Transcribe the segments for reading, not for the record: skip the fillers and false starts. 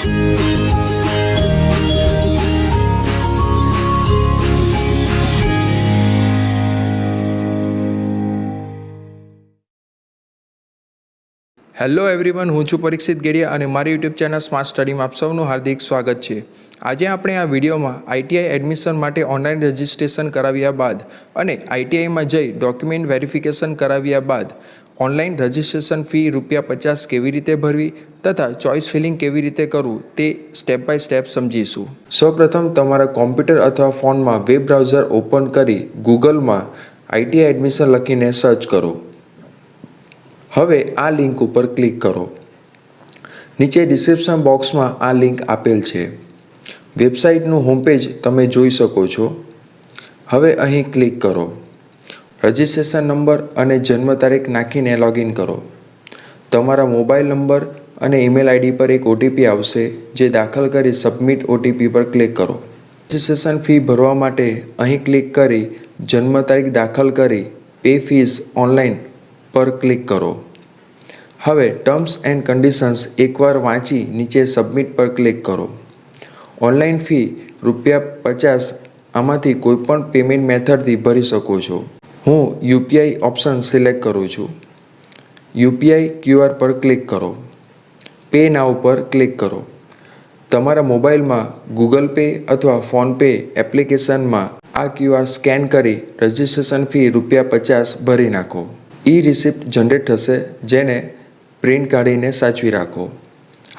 Hello everyone, હું છું પરીક્ષિત ગેડિયા અને મારી યુટ્યુબ ચેનલ સ્માર્ટ સ્ટડીમાં આપ સૌનું હાર્દિક સ્વાગત છે। આજે આપણે આ વિડીયોમાં આઈટીઆઈ એડમિશન માટે ઓનલાઈન રજિસ્ટ્રેશન કરાવ્યા બાદ અને આઈટીઆઈમાં જઈ ડોક્યુમેન્ટ વેરિફિકેશન કરાવ્યા બાદ ઓનલાઈન રજિસ્ટ્રેશન ફી ₹50 કેવી રીતે ભરવી તથા ચોઇસ ફિલિંગ કેવી રીતે કરવું તે સ્ટેપ બાય સ્ટેપ સમજીશું। સૌપ્રથમ તમારા કોમ્પ્યુટર અથવા ફોનમાં વેબ બ્રાઉઝર ઓપન કરી ગૂગલમાં આઈટીઆઈ એડમિશન લખીને સર્ચ કરો। હવે આ લિંક ઉપર ક્લિક કરો। નીચે ડિસ્ક્રિપ્શન બોક્સમાં આ લિંક આપેલ છે। વેબસાઇટનું હોમપેજ તમે જોઈ શકો છો। હવે અહીં ક્લિક કરો। રજિસ્ટ્રેશન નંબર અને જન્મ તારીખ નાખીને લોગિન કરો। તમારા મોબાઈલ નંબર અને ઈમેલ આઈડી પર એક ઓટીપી આવશે, જે દાખલ કરી સબમિટ ઓટીપી પર ક્લિક કરો। રજિસ્ટ્રેશન ફી ભરવા માટે અહીં ક્લિક કરી જન્મ તારીખ દાખલ કરી પે ફીસ ઓનલાઈન પર ક્લિક કરો। હવે ટર્મ્સ એન્ડ કન્ડિશન્સ એકવાર વાંચી નીચે સબમિટ પર ક્લિક કરો। ઓનલાઈન ફી ₹50 આમાંથી કોઈપણ પેમેન્ટ મેથડથી ભરી શકો છો। હું યુપીઆઈ ઓપ્શન સિલેક્ટ કરું છું। યુપીઆઈ ક્યુઆર પર ક્લિક કરો। પે નાઉ પર ક્લિક કરો। તમારા મોબાઈલમાં ગૂગલ પે અથવા ફોનપે એપ્લિકેશનમાં આ ક્યુઆર સ્કેન કરી રજિસ્ટ્રેશન ફી ₹50 ભરી નાખો। ઈ રિસિપ્ટ જનરેટ થશે, જેને પ્રિન્ટ કાઢીને સાચવી રાખો।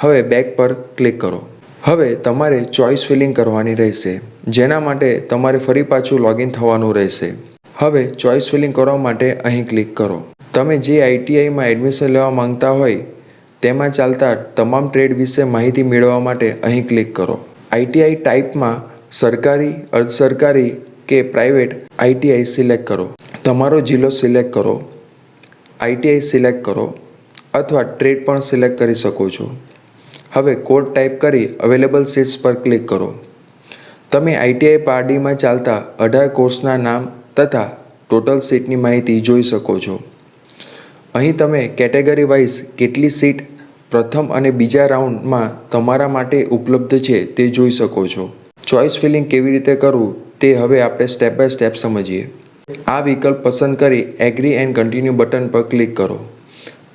હવે બેક પર ક્લિક કરો। હવે તમારે ચોઇસ ફિલિંગ કરવાની રહેશે, જેના માટે તમારે ફરી પાછું લોગિન થવાનું રહેશે। હવે ચોઇસ ફિલિંગ કરવા માટે અહીં ક્લિક કરો। તમે જે આઈટીઆઈમાં એડમિશન લેવા માંગતા હોય તેમાં ચાલતા તમામ ટ્રેડ વિશે માહિતી મેળવવા માટે અહીં ક્લિક કરો। આઈટીઆઈ ટાઈપમાં સરકારી, અર્ધ સરકારી કે પ્રાઇવેટ આઈટીઆઈ સિલેક્ટ કરો। તમારો જિલ્લો સિલેક્ટ કરો। આઈટીઆઈ સિલેક્ટ કરો અથવા ટ્રેડ પણ સિલેક્ટ કરી શકો છો। હવે કોડ ટાઈપ કરી અવેલેબલ સીટ્સ પર ક્લિક કરો। તમે આઈટીઆઈ પારડીમાં ચાલતા 18 કોર્સના નામ તથા ટોટલ સીટની માહિતી જોઈ શકો છો। અહીં તમે કેટેગરી વાઇઝ કેટલી સીટ પ્રથમ અને બીજા રાઉન્ડમાં તમારા માટે ઉપલબ્ધ છે તે જોઈ શકો છો। ચોઇસ ફિલિંગ કેવી રીતે કરવું તે હવે આપણે સ્ટેપ બાય સ્ટેપ સમજીએ। આ વિકલ્પ પસંદ કરી એગ્રી એન્ડ કન્ટિન્યુ બટન પર ક્લિક કરો।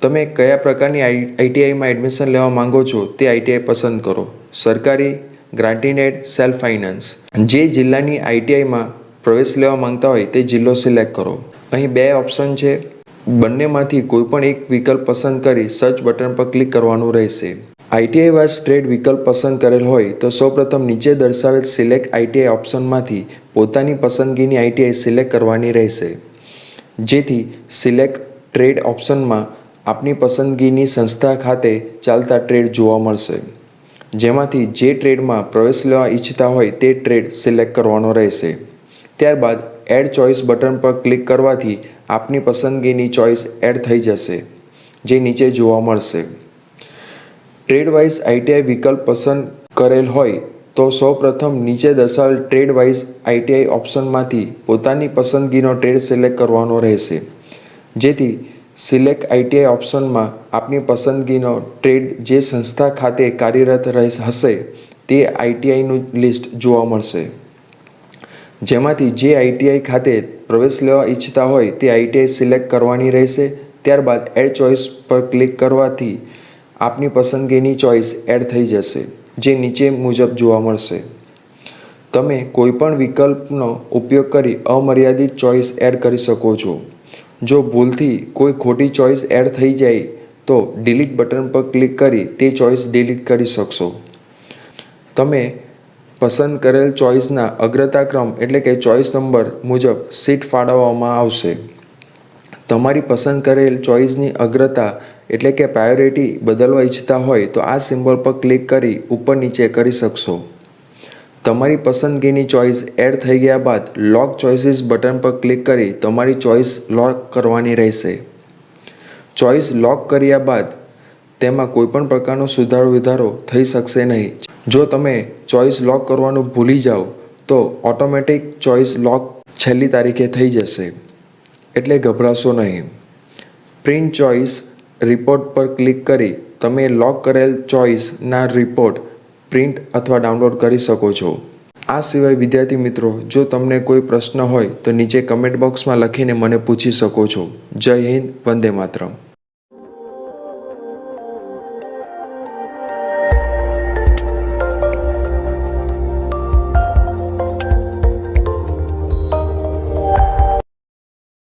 તમે કયા પ્રકારની આઈટીઆઈમાં એડમિશન લેવા માંગો છો તે આઈટીઆઈ પસંદ કરો। સરકારી, ગ્રાન્ટીનેડ, સેલ્ફ ફાઇનાન્સ। જે જિલ્લાની આઈટીઆઈમાં પ્રવેશ લેવા માંગતા હોય તે જિલ્લો સિલેક્ટ કરો। અહીં 2 ઓપ્શન છે, બંનેમાંથી કોઈપણ એક વિકલ્પ પસંદ કરી સર્ચ બટન પર ક્લિક કરવાનું રહેશે। આઈટીઆઈ વાઇઝ ટ્રેડ વિકલ્પ પસંદ કરેલ હોય તો સૌપ્રથમ નીચે દર્શાવેલ સિલેક્ટ આઈટીઆઈ ઓપ્શનમાંથી પોતાની પસંદગીની આઈટીઆઈ સિલેક્ટ કરવાની રહેશે, જેથી સિલેક્ટ ટ્રેડ ઓપ્શનમાં આપની પસંદગીની સંસ્થા ખાતે ચાલતા ટ્રેડ જોવા મળશે, જેમાંથી જે ટ્રેડમાં પ્રવેશ લેવા ઈચ્છતા હોય તે ટ્રેડ સિલેક્ટ કરવાનો રહેશે। ત્યારબાદ એડ ચોઇસ બટન પર ક્લિક કરવાથી આપની પસંદગીની ચોઇસ એડ થઈ જશે, જે નીચે જોવા મળશે। ટ્રેડ વાઇઝ આઈટીઆઈ વિકલ્પ પસંદ કરેલ હોય તો સૌપ્રથમ નીચે દર્શાવેલ ટ્રેડ વાઇઝ આઈટીઆઈ ઓપ્શનમાંથી પોતાની પસંદગીનો ટ્રેડ સિલેક્ટ કરવાનો રહેશે, જેથી સિલેક્ટ આઈટીઆઈ ઓપ્શનમાં આપની પસંદગીનો ટ્રેડ જે સંસ્થા ખાતે કાર્યરત હશે તે આઈટીઆઈનું લિસ્ટ જોવા મળશે, જેમાંથી જે આઈટીઆઈ ખાતે પ્રવેશ લેવા ઈચ્છતા હોય તે આઈટીઆઈ સિલેક્ટ કરવાની રહેશે। ત્યારબાદ એડ ચોઇસ પર ક્લિક કરવાથી આપની પસંદગીની ચોઇસ એડ થઈ જશે, જે નીચે મુજબ જોવા મળશે। તમે કોઈપણ વિકલ્પનો ઉપયોગ કરી અમર્યાદિત ચોઇસ એડ કરી શકો છો। જો ભૂલથી કોઈ ખોટી ચોઇસ એડ થઈ જાય તો ડિલીટ બટન પર ક્લિક કરી તે ચોઇસ ડિલીટ કરી શકશો। તમે પસંદ કરેલ ચોઇસના અગ્રતાક્રમ એટલે કે ચોઇસ નંબર મુજબ સીટ ફાળવવામાં આવશે। તમારી પસંદ કરેલ ચોઇસની અગ્રતા એટલે કે પ્રાયોરિટી બદલવા ઈચ્છતા હોય તો આ સિમ્બોલ પર ક્લિક કરી ઉપર નીચે કરી શકશો। તમારી પસંદગીની ચોઇસ એડ થઈ ગયા બાદ લોક ચોઇસીસ બટન પર ક્લિક કરી તમારી ચોઇસ લોક કરવાની રહેશે। ચોઇસ લોક કર્યા બાદ તેમાં કોઈપણ પ્રકારનો સુધારો વધારો થઈ શકશે નહીં। જો તમે ચોઇસ લોક કરવાનું ભૂલી જાઓ તો ઓટોમેટિક ચોઇસ લોક છેલ્લી તારીખે થઈ જશે, એટલે ગભરાશો નહીં। પ્રિન્ટ ચોઇસ રિપોર્ટ પર ક્લિક કરી તમે લોક કરેલ ચોઇસના રિપોર્ટ પ્રિન્ટ અથવા ડાઉનલોડ કરી શકો છો। આ સિવાય વિદ્યાર્થી મિત્રો, જો તમને કોઈ પ્રશ્ન હોય તો નીચે કમેન્ટ બોક્સમાં લખીને મને પૂછી શકો છો। જય હિન્દ, વંદે માતરમ।